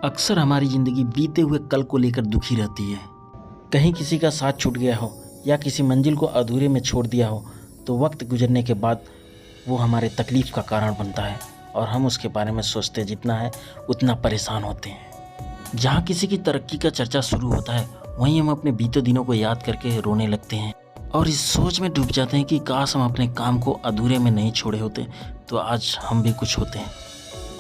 अक्सर हमारी ज़िंदगी बीते हुए कल को लेकर दुखी रहती है। कहीं किसी का साथ छूट गया हो या किसी मंजिल को अधूरे में छोड़ दिया हो तो वक्त गुजरने के बाद वो हमारे तकलीफ़ का कारण बनता है और हम उसके बारे में सोचते जितना है उतना परेशान होते हैं। जहाँ किसी की तरक्की का चर्चा शुरू होता है वहीं हम अपने बीते दिनों को याद करके रोने लगते हैं और इस सोच में डूब जाते हैं कि काश हम अपने काम को अधूरे में नहीं छोड़े होते तो आज हम भी कुछ होते हैं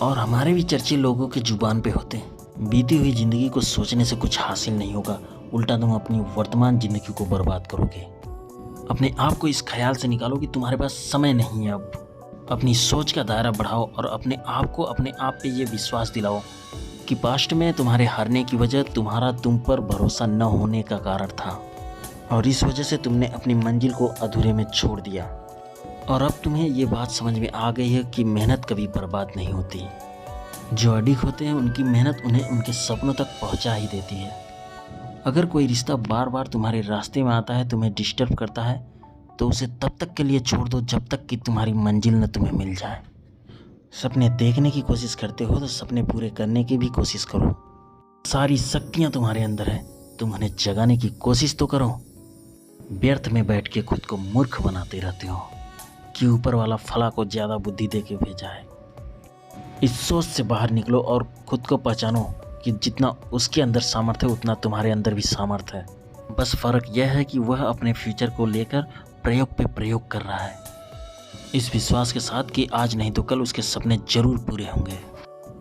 और हमारे भी चर्चे लोगों के जुबान पे होते हैं। बीती हुई ज़िंदगी को सोचने से कुछ हासिल नहीं होगा, उल्टा तुम अपनी वर्तमान ज़िंदगी को बर्बाद करोगे। अपने आप को इस ख्याल से निकालो कि तुम्हारे पास समय नहीं है। अब अपनी सोच का दायरा बढ़ाओ और अपने आप पे ये विश्वास दिलाओ कि पास्ट में तुम्हारे हारने की वजह तुम्हारा तुम पर भरोसा न होने का कारण था और इस वजह से तुमने अपनी मंजिल को अधूरे में छोड़ दिया। और अब तुम्हें ये बात समझ में आ गई है कि मेहनत कभी बर्बाद नहीं होती। जो अडिग होते हैं उनकी मेहनत उन्हें उनके सपनों तक पहुंचा ही देती है। अगर कोई रिश्ता बार बार तुम्हारे रास्ते में आता है, तुम्हें डिस्टर्ब करता है, तो उसे तब तक के लिए छोड़ दो जब तक कि तुम्हारी मंजिल न तुम्हें मिल जाए। सपने देखने की कोशिश करते हो तो सपने पूरे करने की भी कोशिश करो। सारी शक्तियाँ तुम्हारे अंदर है, तुम उन्हें जगाने की कोशिश तो करो। व्यर्थ में बैठ के खुद को मूर्ख बनाते रहते हो कि ऊपर वाला फला को ज़्यादा बुद्धि दे के भेजा है। इस सोच से बाहर निकलो और खुद को पहचानो कि जितना उसके अंदर सामर्थ्य है उतना तुम्हारे अंदर भी सामर्थ्य है। बस फ़र्क यह है कि वह अपने फ्यूचर को लेकर प्रयोग पे प्रयोग कर रहा है, इस विश्वास के साथ कि आज नहीं तो कल उसके सपने ज़रूर पूरे होंगे।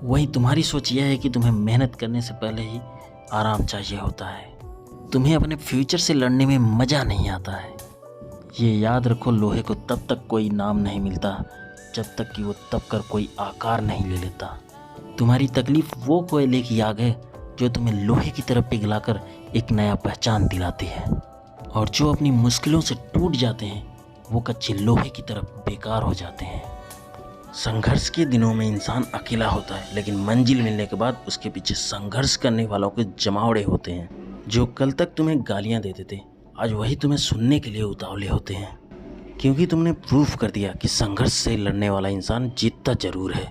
वहीं तुम्हारी सोच यह है कि तुम्हें मेहनत करने से पहले ही आराम चाहिए होता है। तुम्हें अपने फ्यूचर से लड़ने में मज़ा नहीं आता है। ये याद रखो, लोहे को तब तक कोई नाम नहीं मिलता जब तक कि वो तब कर कोई आकार नहीं ले लेता। तुम्हारी तकलीफ़ वो कोयले की आग है जो तुम्हें लोहे की तरफ पिघलाकर एक नया पहचान दिलाती है, और जो अपनी मुश्किलों से टूट जाते हैं वो कच्चे लोहे की तरफ बेकार हो जाते हैं। संघर्ष के दिनों में इंसान अकेला होता है, लेकिन मंजिल मिलने के बाद उसके पीछे संघर्ष करने वालों के जमावड़े होते हैं। जो कल तक तुम्हें गालियाँ देते थे आज वही तुम्हें सुनने के लिए उतावले होते हैं, क्योंकि तुमने प्रूफ कर दिया कि संघर्ष से लड़ने वाला इंसान जीतता जरूर है।